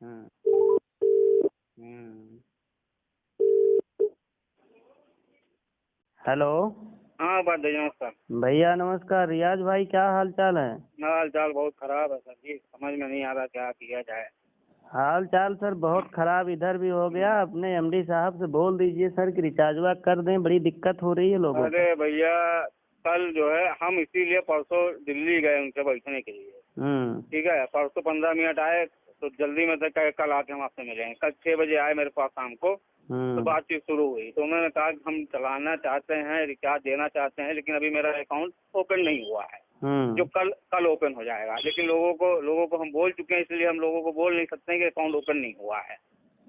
हम्म। हम्म। Hello. हाँ बात नमस्कार भैया नमस्कार। रियाज भाई क्या हाल चाल है? हाल चाल बहुत खराब है सर जी, समझ में नहीं आ रहा क्या किया जाए। हाल चाल सर बहुत खराब इधर भी हो गया। अपने एमडी साहब से बोल दीजिए सर कि रिचार्जवा कर दें, बड़ी दिक्कत हो रही है लोगों को। अरे भैया कल जो है हम इसीलिए परसों दिल्ली गए उनसे बैठने के लिए। ठीक है, परसों 15 मिनट आए तो जल्दी में कल आके हम आपसे मिलेंगे। कल 6 बजे आए मेरे पास शाम को, तो बातचीत शुरू हुई तो उन्होंने कहा कि हम चलाना चाहते हैं, रिचार्ज देना चाहते हैं, लेकिन अभी मेरा अकाउंट ओपन नहीं हुआ है, जो कल ओपन हो जाएगा। लेकिन लोगों को हम बोल चुके हैं, इसलिए हम लोगों को बोल नहीं सकते हैं कि अकाउंट ओपन नहीं हुआ है।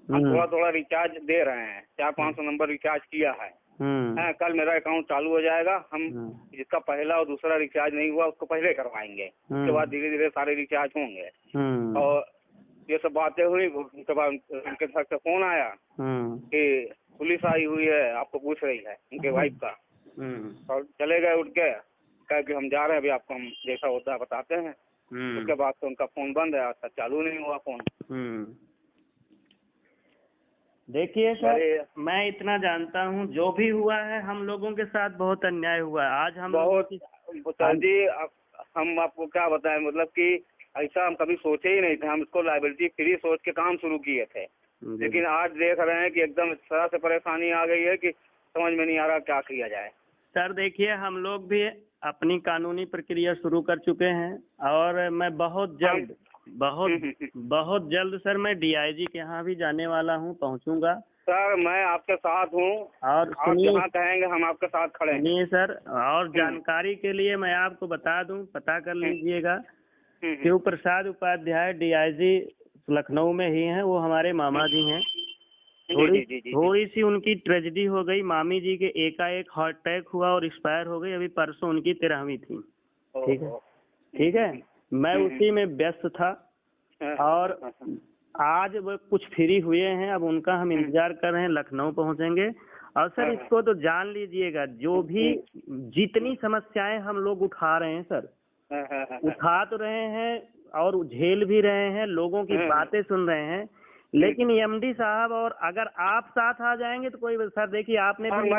हम थोड़ा थोड़ा रिचार्ज दे रहे हैं, 400-500 नंबर रिचार्ज किया है। कल मेरा अकाउंट चालू हो जाएगा। हम जिसका पहला और दूसरा रिचार्ज नहीं हुआ उसको पहले करवाएंगे, उसके बाद धीरे धीरे सारे रिचार्ज होंगे। और ये सब बातें हुई, उसके बाद उनके घर से फोन आया कि पुलिस आई हुई है, आपको पूछ रही है, उनके वाइफ का। और चले गए उठ के, कह कि हम जा रहे हैं, अभी आपको हम जैसा होता है बताते हैं। उसके बाद तो उनका फोन बंद है, आज तक चालू नहीं हुआ फोन। देखिए सर, मैं इतना जानता हूँ जो भी हुआ है हम लोगों के साथ बहुत अन्याय हुआ है। आज हम बहुत सर जी, हम आपको क्या बताएं, मतलब कि ऐसा हम कभी सोचे ही नहीं थे। हम इसको लायबिलिटी फ्री सोच के काम शुरू किए थे, लेकिन आज देख रहे हैं कि एकदम इस तरह से परेशानी आ गई है कि समझ में नहीं आ रहा क्या किया जाए। सर देखिए, हम लोग भी अपनी कानूनी प्रक्रिया शुरू कर चुके हैं और मैं बहुत जल्द सर मैं डीआईजी के यहाँ भी जाने वाला हूँ, पहुँचूंगा। सर मैं आपके साथ हूँ और आप जहाँ कहेंगे हम आपके साथ खड़े हैं। नहीं सर, और जानकारी के लिए मैं आपको बता दूं, पता कर लीजिएगा। शिव प्रसाद उपाध्याय डीआईजी लखनऊ में ही हैं, वो हमारे मामा जी हैं। थोड़ी सी उनकी ट्रेजेडी हो गई, मामी जी के एकाएक हार्ट अटैक हुआ और एक्सपायर हो गई। अभी परसों उनकी 13वीं थी। ठीक है, मैं उसी में व्यस्त था और आज वो कुछ फ्री हुए हैं। अब उनका हम इंतजार कर रहे हैं, लखनऊ पहुंचेंगे। और सर इसको तो जान लीजिएगा, जो भी जितनी समस्याएं हम लोग उठा रहे हैं सर, उठा तो रहे हैं और झेल भी रहे हैं, लोगों की बातें सुन रहे हैं, लेकिन एमडी साहब और अगर आप साथ आ जाएंगे तो कोई सर देखिए आपने भी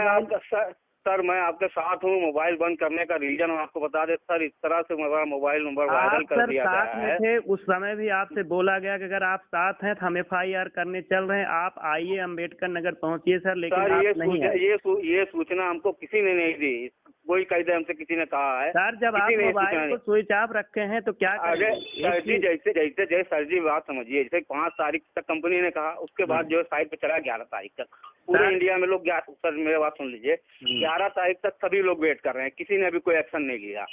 सर मैं आपके साथ हूँ। मोबाइल बंद करने का रीजन हम आपको बता दें सर, इस तरह से मेरा मोबाइल नंबर वायरल कर दिया गया है। थे उस समय भी आपसे बोला गया कि अगर आप साथ हैं तो हम FIR करने चल रहे हैं, आप आइए अम्बेडकर नगर पहुंचिए सर। लेकिन सर ये सूचना हमको किसी ने नहीं दी, कोई कायदे हमसे किसी ने कहा है। सर जब आप मोबाइल को स्विच ऑफ रखे हैं तो क्या करें? सर जी जैसे सर जी बात समझिए, जैसे 5 तारीख तक कंपनी ने कहा, उसके बाद जो साइट पे चला 11 तारीख तक। पूरे इंडिया में लोग सर मेरे बात सुन लीजिए, 11 तारीख तक सभी लोग वेट कर रहे हैं, किसी ने अभी कोई एक्शन नहीं लिया।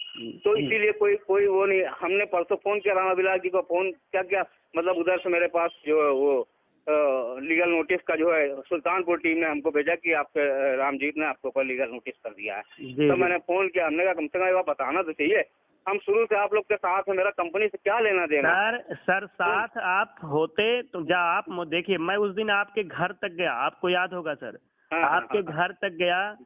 तो इसीलिए कोई वो नहीं। हमने परसों फोन किया रामा बिलास जी को, फोन क्या मतलब उधर से मेरे पास जो है वो लीगल नोटिस का जो है सुल्तानपुर टीम ने हमको भेजा कि आपके रामजीत ने आपके ऊपर लीगल नोटिस कर दिया है। तो मैंने फोन किया, हमने कहा कम से कम बताना तो चाहिए, हम शुरू से आप लोग के साथ हैं, मेरा कंपनी से क्या लेना देना। सर साथ आप होते तो आप देखिए, मैं उस दिन आपके घर तक गया, आपको याद होगा सर। आपके घर तक गया,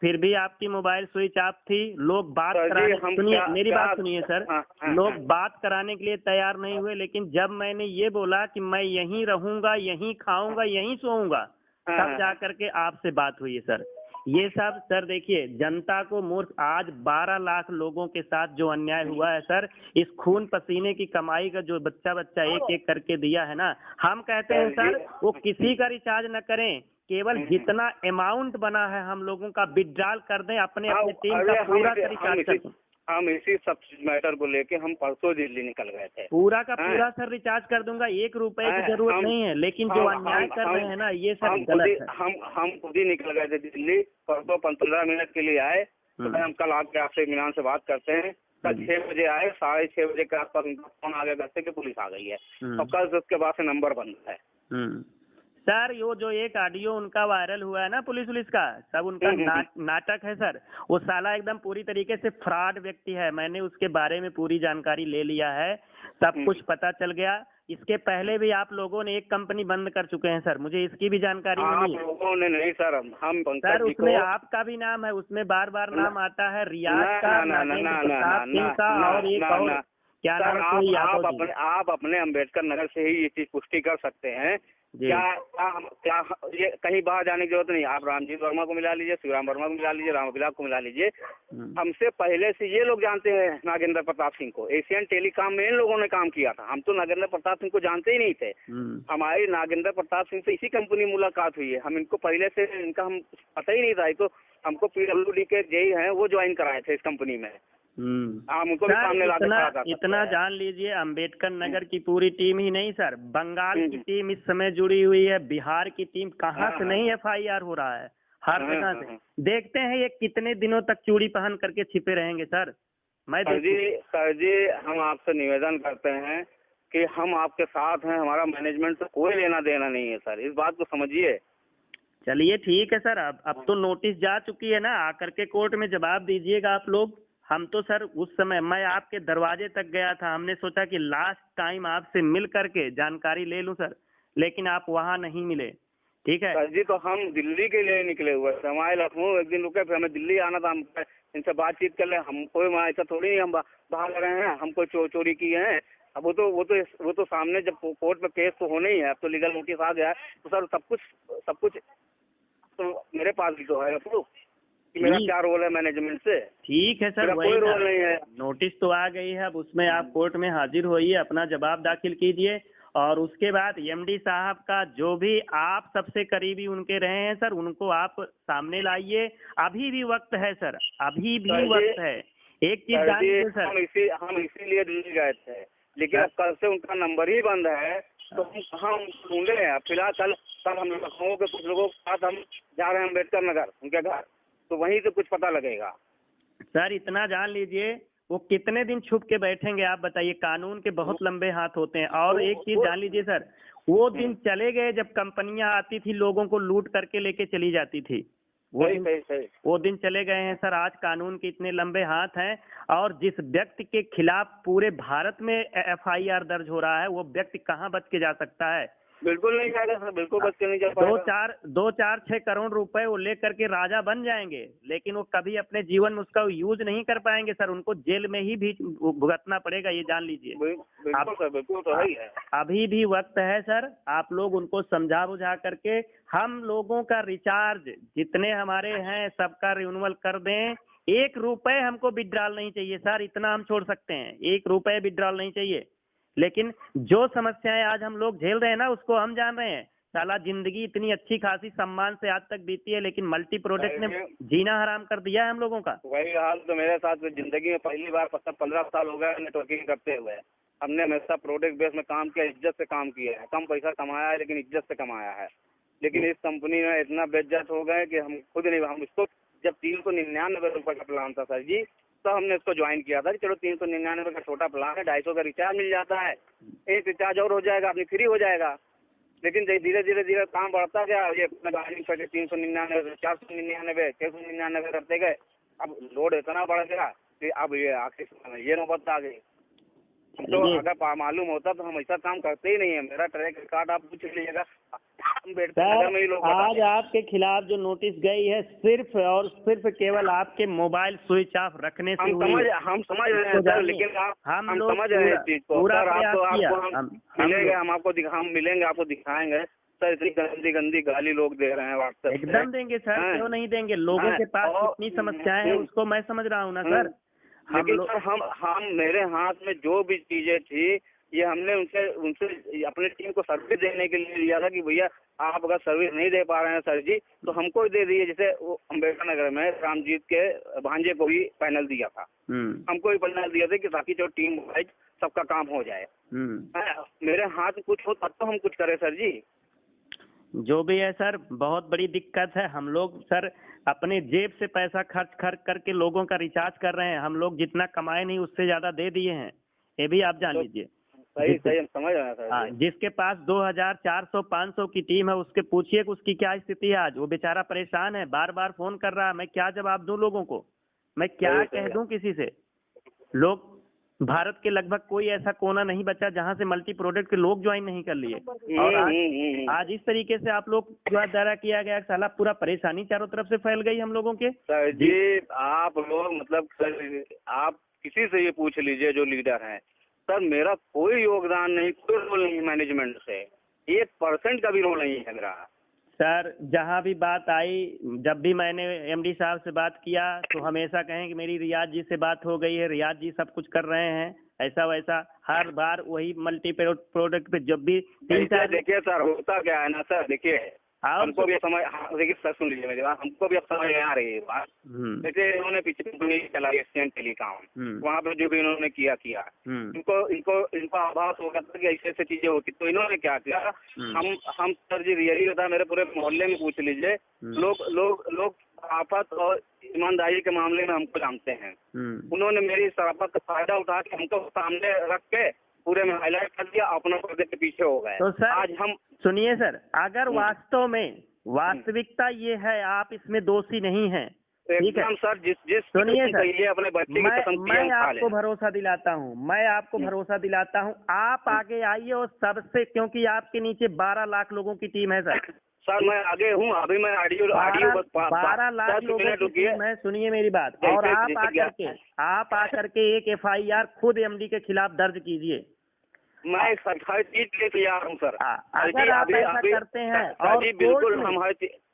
फिर भी आपकी मोबाइल स्विच ऑफ थी। लोग बात कराने, सुनिए मेरी बात सुनिए सर, लोग बात कराने के लिए तैयार नहीं हुए। लेकिन जब मैंने ये बोला कि मैं यहीं रहूंगा, यहीं खाऊंगा, यहीं सोऊंगा, तब जाकर के आपसे बात हुई है सर। ये सब सर देखिए, जनता को मूर्ख, आज 12 लाख लोगों के साथ जो अन्याय हुआ है सर, इस खून पसीने की कमाई का जो बच्चा एक एक करके दिया है ना, हम कहते हैं सर वो किसी का रिचार्ज न करें, केवल जितना अमाउंट बना है हम लोगों का विड्रॉल कर दें, अपने टीम का पूरा रिचार्ज कर दें। हम इसी सब मैटर को लेके हम परसों दिल्ली निकल गए थे। पूरा का पूरा सर रिचार्ज कर दूंगा, 1 रुपए की जरूरत नहीं है। लेकिन जो अन्याय कर रहे हैं ना, ये सर गलत है। हम खुद ही निकल गए थे दिल्ली, परसों 15 मिनट के लिए आए। तो हम कल आके आपसे इत्मीनान से बात करते हैं। कल 6 बजे आए, 6:30 बजे के आसपास उनका फोन आ गया घर से कि पुलिस आ गई है, और कल से उसके बाद से नंबर बंद है। सर यो जो एक ऑडियो उनका वायरल हुआ है ना पुलिस का, सब उनका नाटक है सर। वो साला एकदम पूरी तरीके से फ्रॉड व्यक्ति है। मैंने उसके बारे में पूरी जानकारी ले लिया है, सब कुछ पता चल गया। इसके पहले भी आप लोगों ने एक कंपनी बंद कर चुके हैं सर, मुझे इसकी भी जानकारी मिली है। आप लोगों ने नहीं सर, हम सर उसमें आपका भी नाम है, उसमें बार बार नाम आता है, रियाज का, और एक और क्या सर, नाम है? आप अपने अम्बेडकर नगर से ही ये चीज पुष्टि कर सकते हैं। क्या ये कहीं बाहर जाने की जरूरत नहीं। आप रामजीत वर्मा को मिला लीजिए, शिवराम वर्मा को मिला लीजिए, रामविलास को मिला लीजिए। हमसे पहले से ये लोग जानते हैं नागेंद्र प्रताप सिंह को। एशियन टेलीकॉम में इन लोगों ने काम किया था। हम तो नागेंद्र प्रताप सिंह को जानते ही नहीं थे। हमारी नागेंद्र प्रताप सिंह से इसी कंपनी में मुलाकात हुई है। हम इनको पहले से इनका हम पता ही नहीं था। तो हमको PWD के जेई हैं वो ज्वाइन कराए थे इस कंपनी में। हमको भी सामने लाके खड़ा था। इतना जान लीजिए, अम्बेडकर नगर की पूरी टीम ही नहीं सर, बंगाल की टीम इस समय जुड़ी हुई है, बिहार की टीम कहाँ से नहीं FIR हो रहा है, हर जगह से। देखते हैं ये कितने दिनों तक चूड़ी पहन करके छिपे रहेंगे सर। सर जी हम आपसे निवेदन करते हैं कि हम आपके साथ हैं। हमारा मैनेजमेंट से कोई लेना देना नहीं है सर, इस बात को समझिए। चलिए ठीक है सर, अब तो नोटिस जा चुकी है ना, आकर के कोर्ट में जवाब दीजिएगा आप लोग। हम तो सर उस समय मैं आपके दरवाजे तक गया था, हमने सोचा कि लास्ट टाइम आपसे मिल करके जानकारी ले लूं सर, लेकिन आप वहां नहीं मिले। ठीक है सर जी, तो हम दिल्ली के लिए निकले हुए थे। हमारे लखनऊ एक दिन रुके, फिर हमें दिल्ली आना था। हम इनसे बातचीत कर ले, हम कोई ऐसा थोड़ी नहीं हम बाहर रहे हैं, हम कोई चोरी की है। अब वो तो सामने जब कोर्ट में केस तो होना ही है। अब तो लीगल नोटिस आ गया है, तो सर सब कुछ तो मेरे पास भी तो है प्रूफ कि मेरा क्या रोल है मैनेजमेंट से। ठीक है सर, कोई रोल नहीं है। नोटिस तो आ गई है, अब उसमें आप कोर्ट में हाजिर होइए, अपना जवाब दाखिल कीजिए, और उसके बाद MD साहब का जो भी आप सबसे करीबी उनके रहे हैं सर, उनको आप सामने लाइए। अभी भी वक्त है सर, अभी भी वक्त है। एक चीज जानिए सर, हम इसीलिए दिल्ली गए थे, लेकिन अब कल से उनका नंबर ही बंद है, तो हम कहाँ ढूंढे हैं। फिलहाल कल हम लखनऊ के कुछ लोगों के साथ हम जा रहे हैं अम्बेडकर नगर उनके घर, तो वहीं से कुछ पता लगेगा। सर इतना जान लीजिए, वो कितने दिन छुप के बैठेंगे आप बताइए, कानून के बहुत लंबे हाथ होते हैं। और एक चीज जान लीजिए सर, वो दिन चले गए जब कंपनियां आती थी, लोगों को लूट करके लेके चली जाती थी। वो दिन चले गए हैं सर। आज कानून के इतने लंबे हाथ हैं, और जिस व्यक्ति के खिलाफ पूरे भारत में FIR दर्ज हो रहा है, वो व्यक्ति कहाँ बच के जा सकता है? बिल्कुल नहीं जाएगा सर, बिल्कुल बच के नहीं जा पाएगा। 2-4-6 करोड़ रुपए वो लेकर के राजा बन जाएंगे, लेकिन वो कभी अपने जीवन में उसका यूज नहीं कर पाएंगे सर। उनको जेल में ही भी भुगतना पड़ेगा, ये जान लीजिए। बिल्कुल सर, बिल्कुल तो है ही है। अभी भी वक्त है सर, आप लोग उनको समझा बुझा करके हम लोगों का रिचार्ज जितने हमारे हैं सबका रिन्यूअल कर दें। 1 रुपए हमको विड्रॉल नहीं चाहिए सर, इतना हम छोड़ सकते हैं, 1 रुपए विड्रॉल नहीं चाहिए। लेकिन जो समस्याएं आज हम लोग झेल रहे हैं ना, उसको हम जान रहे हैं। साला जिंदगी इतनी अच्छी खासी सम्मान से आज तक बीती है, लेकिन मल्टी प्रोडक्ट ने जीना हराम कर दिया है हम लोगों का। वही हाल तो मेरे साथ जिंदगी में पहली बार 15 साल हो गए नेटवर्किंग करते हुए। हमने हमेशा प्रोडक्ट बेस में काम किया, इज्जत से काम किया है, कम पैसा कमाया है लेकिन इज्जत से कमाया है। लेकिन इस कंपनी में इतना बेइज्जत हो गए कि हम खुद नहीं। हम इसको जब 399 रुपए का प्लान था सर जी, तो हमने इसको ज्वाइन किया था कि चलो 399 का छोटा प्लान है, 250 का रिचार्ज मिल जाता है, एक रिचार्ज और हो जाएगा, अपनी फ्री हो जाएगा। लेकिन धीरे धीरे काम बढ़ता गया। ये गाड़ी करके 399, 499, 699 करते गए। अब लोड इतना बढ़ गया कि अब ये आखिर ये नौबत आ गई। तो अगर मालूम होता तो हम ऐसा काम करते ही नहीं है। मेरा ट्रैक रिकॉर्ड आप पूछ लीजिएगा। आज आपके खिलाफ जो नोटिस गई है, सिर्फ और सिर्फ केवल आपके मोबाइल स्विच ऑफ रखने से हम समझ रहे हैं सर, लेकिन हम समझ रहे हैं इस चीज को। पूरा हम मिलेंगे, हम मिलेंगे, आपको दिखाएंगे सर। इतनी गंदी गाली लोग दे रहे हैं व्हाट्सएप। एकदम देंगे सर, क्यों नहीं देंगे? लोगों के पास कितनी समस्याएं हैं उसको मैं समझ रहा हूँ ना सर। लेकिन सर हम मेरे हाथ में जो भी चीजें थी, ये हमने उनसे अपने टीम को सर्विस देने के लिए लिया था कि भैया आप अगर सर्विस नहीं दे पा रहे हैं सर जी, तो हमको दे दीजिए। जैसे वो अम्बेडकर नगर में रामजीत के भांजे को भी पैनल दिया था, हमको भी पैनल दिया था कि ताकि जो टीम वाइज सबका काम हो जाए। मेरे हाथ में कुछ हो तब तो हम कुछ करें सर जी। जो भी है सर, बहुत बड़ी दिक्कत है। हम लोग सर अपने जेब से पैसा खर्च करके लोगों का रिचार्ज कर रहे हैं। हम लोग जितना कमाए नहीं उससे ज्यादा दे दिए हैं, ये भी आप जान लीजिए। सही हम समझ रहे हैं सर। हाँ, जिसके पास 2000, 400, 500 की टीम है, उसके पूछिए कि उसकी क्या स्थिति है आज। वो बेचारा परेशान है, बार बार फोन कर रहा है। मैं क्या जवाब दूं लोगों को? मैं क्या कह दूं किसी से? लोग भारत के लगभग कोई ऐसा कोना नहीं बचा जहां से मल्टी प्रोडक्ट के लोग ज्वाइन नहीं कर लिए। और आज इस तरीके से आप लोग जो दायरा किया गया, साला पूरा परेशानी चारों तरफ से फैल गई हम लोगों के। सर जी आप लोग मतलब सर आप किसी से ये पूछ लीजिए जो लीडर हैं, सर मेरा कोई योगदान नहीं, कोई रोल नहीं है मैनेजमेंट से, 1% का भी रोल नहीं है मेरा। सर जहाँ भी बात आई, जब भी मैंने एमडी साहब से बात किया तो हमेशा कहें कि मेरी रियाज जी से बात हो गई है, रियाज जी सब कुछ कर रहे हैं, ऐसा वैसा, हर बार वही मल्टी प्रोडक्ट पे जब भी 3-4। देखिए सर होता क्या है ना सर, देखिए हमको भी समझ, देखिए सर सुन लीजिए मेरी बात, हमको भी अब समझ में आ रही है बात। जैसे इन्होंने पीछे कंपनी चलाई एक्सचेंज टेलीकॉम, वहाँ पे जो भी इन्होंने किया इनको इनको इनको आभास हो गया था कि ऐसी ऐसी चीजें होती, तो इन्होंने क्या किया, हम सर जी रियली बता, मेरे पूरे मोहल्ले में पूछ लीजिए, लोग शराफत और ईमानदारी के मामले में हमको जानते हैं। उन्होंने मेरी शराफत का फायदा उठा के हमको सामने रख के पूरे में हाईलाइट कर दिया, अपना पर्दे के पीछे हो गए। तो सर आज हम सुनिए सर, अगर वास्तव में वास्तविकता ये है, आप इसमें दोषी नहीं हैं, ठीक है सर, जिस सुनिए सर, अपने बच्चे की कसम मैं आपको भरोसा दिलाता हूँ, मैं आपको भरोसा दिलाता हूँ, आप आगे आइए और सबसे, क्योंकि आपके नीचे 12 लाख लोगों की टीम है सर। सर मैं आगे हूँ, अभी मैं ऑडियो 12 लाख लोगों की टीम है, सुनिए मेरी बात, और आप आकर के एक FIR खुद MD के खिलाफ दर्ज कीजिए। मैं सरकारी चीज के लिए तैयार हूँ सर। अगर आप ऐसा करते हैं और बिल्कुल हम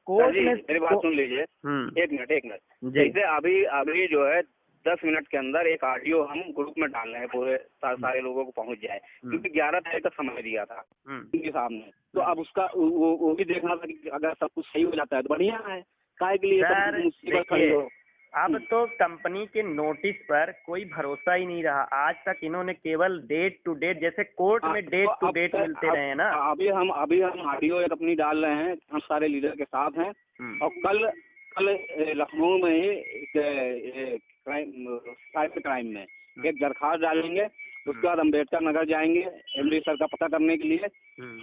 कोर्ट में, मेरी बात सुन लीजिए, एक मिनट जैसे अभी जो है 10 मिनट के अंदर एक ऑडियो हम ग्रुप में डाल रहे हैं, पूरे सारे लोगों को पहुंच जाए, क्योंकि 11 तारीख का समय दिया था उनके सामने, तो अब उसका वो भी देखना था कि अगर सब कुछ सही हो जाता है तो बढ़िया है, काय के लिए सब मुसीबत खड़ी हो। अब तो कंपनी के नोटिस पर कोई भरोसा ही नहीं रहा, आज तक इन्होंने केवल डेट टू डेट, जैसे कोर्ट में डेट टू डेट मिलते रहे ना। अभी हम ऑडियो एक अपनी डाल रहे हैं, हम सारे लीडर के साथ हैं, और कल लखनऊ में ही साइबर क्राइम में एक दरखास्त डालेंगे, उसके बाद अम्बेडकर नगर जाएंगे MD सर का पता करने के लिए।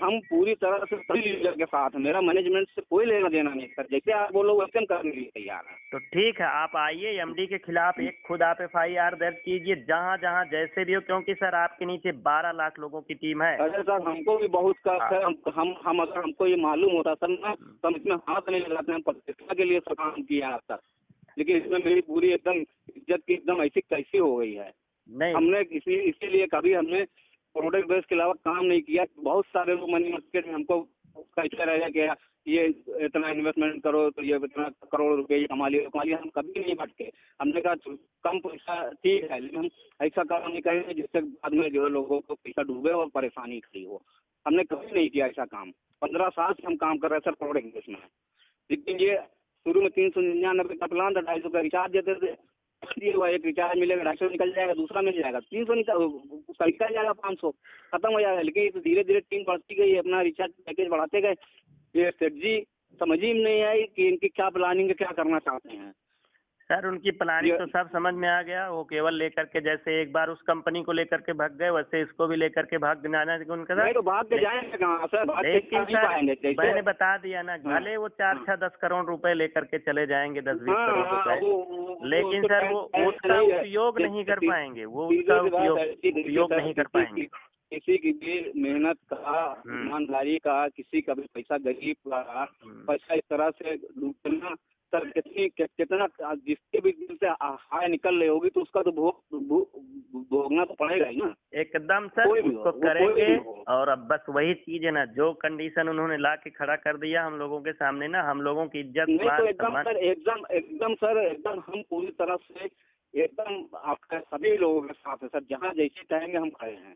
हम पूरी तरह से सभी लीडर के साथ हैं, मेरा मैनेजमेंट से कोई लेना देना नहीं सर, जैसे आप बोलो वैसे हम करने के लिए तैयार हैं। तो ठीक है, आप आइए, MD के खिलाफ एक खुद आप FIR दर्ज कीजिए, जहाँ जहाँ जैसे भी हो, क्योंकि सर आपके नीचे 12 लाख लोगों की टीम है। अरे सर हमको भी बहुत का सर, हम अगर हमको ये मालूम होता सर ना, तो हम इसमें हाथ नहीं लगाते, हम प्रतिष्ठा के लिए सब काम किया आज तक, लेकिन इसमें मेरी पूरी एकदम इज्जत की एकदम ऐसी कैसी हो गई है। नहीं, हमने इसीलिए कभी हमने प्रोडक्ट बेस के अलावा काम नहीं किया। बहुत सारे लोग मनी मार्केट में हमको कहते रह गया ये इतना इन्वेस्टमेंट करो तो ये इतना करोड़ रुपए ये कमा लिया, हम कभी नहीं भटके। हमने कहा कम पैसा ठीक है, लेकिन हम ऐसा काम नहीं करेंगे जिससे बाद में जो लोगों को पैसा डूबे और परेशानी खड़ी हो। हमने कभी नहीं किया ऐसा काम। 15 साल से हम काम कर रहे हैं सर प्रोडक्ट बेस में, लेकिन ये शुरू में 399 का प्लान था, 250 का रिचार्ज देते थे, एक रिचार्ज मिलेगा 250 निकल जाएगा, दूसरा मिल जाएगा 300 निकल जाएगा, 500 खत्म हो जाएगा। लेकिन धीरे धीरे टीम बढ़ती गई, अपना रिचार्ज पैकेज बढ़ाते गए। ये सेठ जी समझ ही नहीं आई कि इनकी क्या प्लानिंग है, क्या करना चाहते हैं। सर उनकी प्लानिंग तो सब समझ में आ गया, वो केवल लेकर के, जैसे एक बार उस कंपनी को लेकर के भाग गए, वैसे इसको भी लेकर के भाग देना उनका। नहीं तो भाग के जाएंगे कहाँ सर, लेकिन सर मैंने बता दिया ना, भले वो 4-10 करोड़ रुपए लेकर के चले जाएंगे, 10-20 करोड़ रुपए, लेकिन सर वो उसका उपयोग नहीं कर पाएंगे, वो उसका उपयोग नहीं कर पाएंगे। किसी की भी मेहनत का, ईमानदारी का, किसी का भी पैसा, गरीब का पैसा इस तरह से लूटना सर, कितना जिसके भी दिल से हाय निकल रही होगी तो उसका तो भोगना तो पड़ेगा ही ना। एकदम सर उसको करेंगे। और अब बस वही चीज है ना, जो कंडीशन उन्होंने ला के खड़ा कर दिया हम लोगों के सामने ना, हम लोगों की इज्जत नहीं तो एकदम सर हम पूरी तरह से एकदम आपके सभी लोगों के साथ है सर, जहाँ जैसे कहेंगे हम खड़े हैं।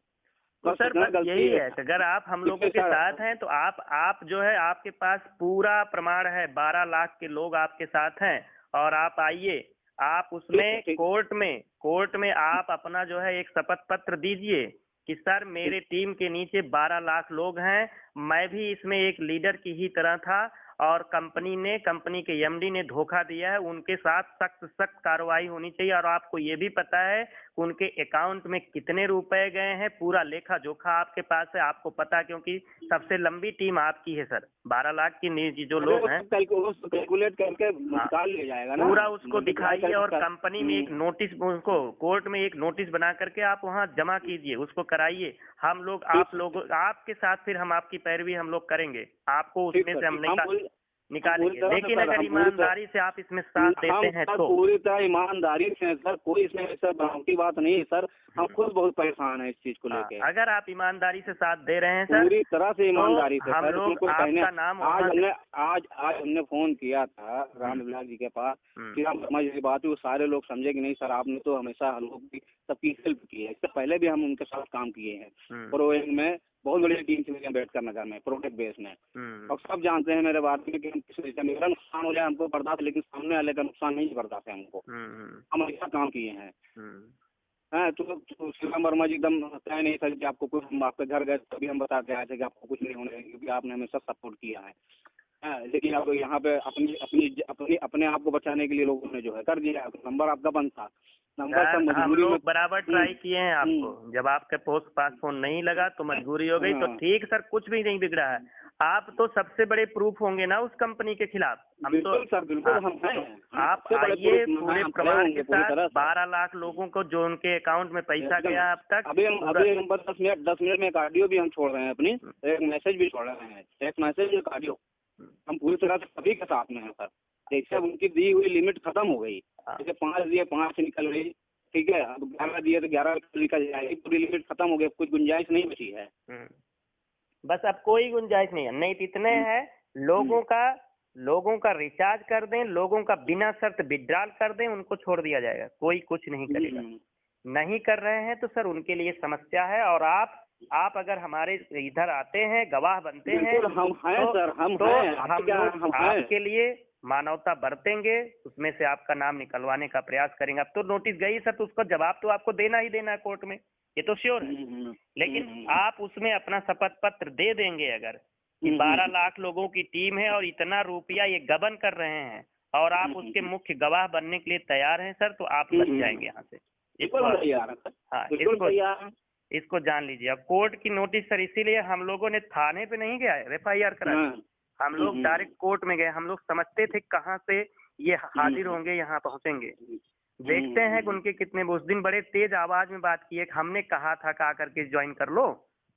तो सर बस यही है, अगर आप हम लोगों के साथ हैं तो आप जो है, आपके पास पूरा प्रमाण है, 12 लाख के लोग आपके साथ हैं, और आप आइए, आप उसमें कोर्ट में आप अपना जो है एक शपथ पत्र दीजिए कि सर मेरे टीम के नीचे 12 लाख लोग हैं, मैं भी इसमें एक लीडर की ही तरह था, और कंपनी के MD ने धोखा दिया है, उनके साथ सख्त कार्रवाई होनी चाहिए। और आपको ये भी पता है कि उनके अकाउंट में कितने रुपए गए हैं, पूरा लेखा जोखा आपके पास है, आपको पता, क्योंकि सबसे लंबी टीम आपकी है सर। 12 लाख की जो लोग हैं कैलकुलेट करके निकाल लिया जाएगा ना, पूरा उसको दिखाइए, और कंपनी में एक नोटिस, उसको कोर्ट में एक नोटिस बना करके आप वहाँ जमा कीजिए, उसको कराइए। हम लोग आप लोग आपके साथ, फिर हम आपकी पैरवी हम लोग करेंगे, आपको उसमें से हम नहीं निकालेंगे, लेकिन अगर ईमानदारी से आप इसमें साथ देते हैं तो। पूरी तरह ईमानदारी से सर, कोई इसमें ऐसा बनावटी बात नहीं है सर। हम खुद बहुत परेशान है इस चीज को लेके। अगर आप ईमानदारी से साथ दे रहे हैं सर, पूरी तरह से ईमानदारी से हम लोग आपका नाम आज हमने फोन किया था राम विलास जी के पास कि हम समझ बात हुई, सारे लोग समझे कि नहीं सर आपने तो हमेशा हम लोग की सबकी हेल्प की है। इससे पहले भी हम उनके साथ काम किए हैं प्रोविंग में, बहुत बड़ी टीम से अम्बेडकर नगर में प्रोटेक्ट बेस में। और सब जानते हैं मेरे बात में कि हम किस वजह मेरा नुकसान हो जाए हमको बर्दाश्त, लेकिन सामने वाले का नुकसान नहीं बर्दाश्त है हमको। हम ऐसा काम किए हैं। तो शिवराम वर्मा जी एकदम तय नहीं था कि आपको कुछ, हम आपके घर गए तभी हम बताते आए थे कि आपको कुछ नहीं होने देंगे, क्योंकि आपने हमेशा सपोर्ट किया है। लेकिन आप यहाँ पे अपने आप को बचाने के लिए लोगों ने जो है कर दिया। नंबर आपका बंद था, नंबर हम लोग बराबर ट्राई किए हैं आपको, जब आपके पोस्ट पास फोन नहीं लगा तो मजबूरी हो गई। तो ठीक सर, कुछ भी नहीं बिगड़ा है। आप तो सबसे बड़े प्रूफ होंगे ना उस कंपनी के खिलाफ। हम तो सर बिल्कुल हम हैं। आप आइए पूरे प्रमाण के साथ। 12 लाख लोगों को जो उनके अकाउंट में पैसा गया अब तक। अभी हम 10 मिनट में एक ऑडियो भी हम छोड़ रहे हैं अपनी, एक मैसेज भी छोड़ रहे हैं, एक मैसेज एक ऑडियो। हम पूरी तरह से सभी के साथ में है सर। जैसे अब उनकी दी हुई लिमिट खत्म हो गई, जैसे 5 दिए 5 से निकल गई, ठीक है। अब 11 दिए तो 11 निकल जाएगी, पूरी लिमिट खत्म हो गई, कुछ गुंजाइश नहीं बची है। बस अब कोई गुंजाइश नहीं है। नहीं तो इतने है, लोगों का रिचार्ज कर दें, लोगों का बिना शर्त विड्रॉल कर दें, उनको छोड़ दिया जाएगा, कोई कुछ नहीं करेगा। नहीं कर रहे हैं तो सर उनके लिए समस्या है। और आप अगर हमारे इधर आते हैं, गवाह बनते हैं, हम हैं सर, हम लोग आपके लिए मानवता बरतेंगे, उसमें से आपका नाम निकलवाने का प्रयास करेंगे। अब तो नोटिस गई सर, तो उसका जवाब तो आपको देना ही देना है कोर्ट में, ये तो श्योर है। लेकिन आप उसमें अपना शपथ पत्र दे देंगे अगर कि 12 लाख लोगों की टीम है और इतना रुपया ये गबन कर रहे हैं और आप उसके मुख्य गवाह बनने के लिए तैयार हैं सर, तो आप बच जाएंगे यहाँ से। इसको जान लीजिए। अब कोर्ट की नोटिस सर, इसीलिए हम लोगों ने थाने पे नहीं गया FIR करा, हम लोग डायरेक्ट कोर्ट में गए। हम लोग समझते थे कहाँ से ये हाजिर होंगे, यहाँ पहुँचेंगे। देखते हैं कि उनके कितने, उस दिन बड़े तेज आवाज में बात की है। हमने कहा था कि आकर के ज्वाइन कर लो,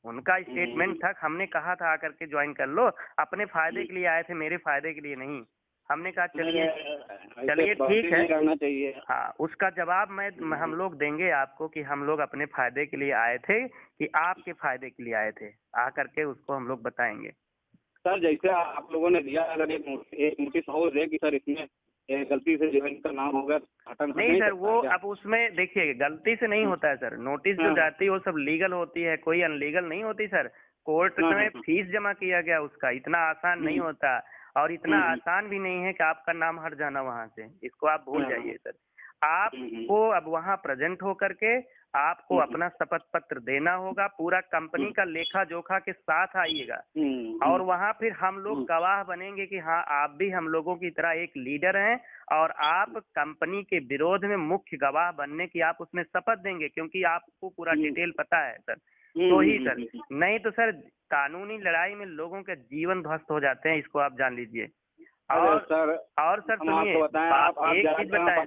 उनका स्टेटमेंट था, हमने कहा था आकर के ज्वाइन कर लो, अपने फायदे के लिए आए थे, मेरे फायदे के लिए नहीं। हमने कहा चलिए ठीक है। हाँ, उसका जवाब हम लोग देंगे आपको कि हम लोग अपने फायदे के लिए आए थे कि आपके फायदे के लिए आए थे, आकर के उसको हम लोग बताएंगे। सर जैसे आप लोगों ने दिया, अगर एक नोटिस हो दे कि सर इसमें गलती से जो इनका नाम होगा नहीं सर, वो अब उसमें देखिए गलती से नहीं होता है सर। नोटिस जो जाती है वो सब लीगल होती है, कोई अनलीगल नहीं होती सर। कोर्ट में फीस जमा किया गया उसका, इतना आसान नहीं होता और इतना आसान भी नहीं है कि आपका नाम हट जाना वहाँ से, इसको आप भूल जाइए सर। आपको अब वहाँ प्रेजेंट होकर के आपको अपना शपथ पत्र देना होगा, पूरा कंपनी का लेखा जोखा के साथ आइएगा और वहाँ फिर हम लोग गवाह बनेंगे कि हाँ आप भी हम लोगों की तरह एक लीडर हैं और आप कंपनी के विरोध में मुख्य गवाह बनने की आप उसमें शपथ देंगे, क्योंकि आपको पूरा डिटेल पता है सर। तो ही सर, नहीं तो सर कानूनी लड़ाई में लोगों के जीवन ध्वस्त हो जाते हैं, इसको आप जान लीजिए। और सर सुनिए, एक चीज बताएं,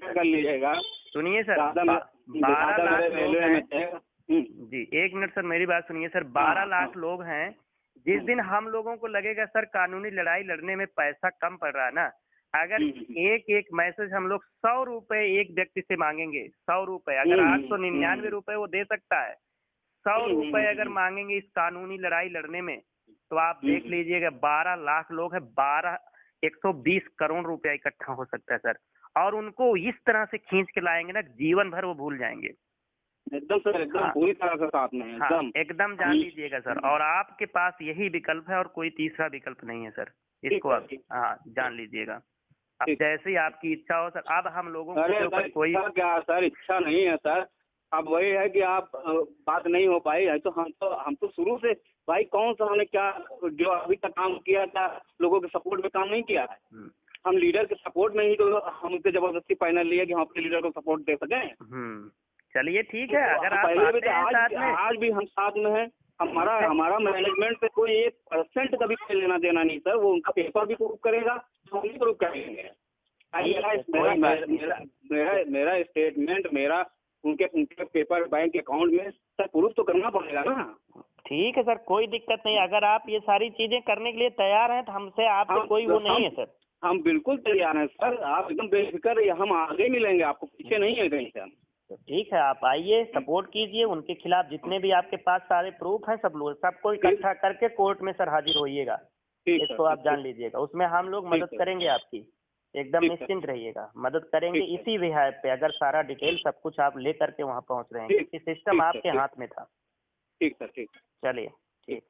सुनिए सर, 12 लाख लोग हैं जी, 1 मिनट सर मेरी बात सुनिए सर। 12 लाख लोग हैं, जिस दिन हम लोगों को लगेगा सर कानूनी लड़ाई लड़ने में पैसा कम पड़ रहा है ना, अगर एक मैसेज हम लोग 100 रुपए एक व्यक्ति से मांगेंगे, 100 रुपए, अगर 899 रुपए वो दे सकता है, 100 रुपए अगर मांगेंगे इस कानूनी लड़ाई लड़ने में, तो आप देख लीजिएगा 12 लाख लोग हैं, 120 करोड़ रुपया इकट्ठा हो सकता है सर। और उनको इस तरह से खींच के लाएंगे ना, जीवन भर वो भूल जाएंगे। एकदम सर, एकदम पूरी तरह से साथ में है, एकदम जान लीजिएगा सर। और आपके पास यही विकल्प है और कोई तीसरा विकल्प नहीं है सर, इसको आप जान लीजिएगा। अब जैसे ही आपकी इच्छा हो सर। अब हम लोगों के ऊपर कोई क्या सर इच्छा नहीं है सर, अब वही है कि आप बात नहीं हो पाई है, तो हम तो शुरू से भाई कौन सा हमने क्या जो अभी तक काम किया था, लोगों के सपोर्ट में काम नहीं किया है। हम लीडर के सपोर्ट में ही तो हम उनसे जबरदस्ती फाइनल लिया कि हम अपने लीडर को सपोर्ट दे सकें। चलिए ठीक है, अगर आप पहले भी तो आज भी हम साथ में हैं। हमारा मैनेजमेंट से कोई 1% का भी लेना देना नहीं सर, वो उनका पेपर भी प्रूफ करेगा, हम भी प्रूफ करेंगे। मेरा स्टेटमेंट, मेरा उनके उनके पेपर बैंक अकाउंट में सर प्रूफ तो करना पड़ेगा ना। ठीक है सर, कोई दिक्कत नहीं, अगर आप ये सारी चीजें करने के लिए तैयार हैं तो हमसे आपसे कोई वो नहीं है सर। हम बिल्कुल तैयार हैं सर, आप एकदम बेफिक्र रहिए, हम आगे मिलेंगे, आपको पीछे नहीं है कहीं से हम। तो ठीक है, आप आइए, सपोर्ट कीजिए, उनके खिलाफ जितने भी आपके पास सारे प्रूफ हैं सब लोग सबको इकट्ठा करके कोर्ट में सर हाजिर होइएगा, इसको आप जान लीजिएगा। उसमें हम लोग मदद करेंगे आपकी, एकदम निश्चिंत रहिएगा, मदद करेंगे इसी विषय पे। अगर सारा डिटेल सब कुछ आप ले करके वहाँ पहुँच रहे हैं, क्योंकि सिस्टम आपके हाथ में था। ठीक सर, ठीक। चलिए, ठीक।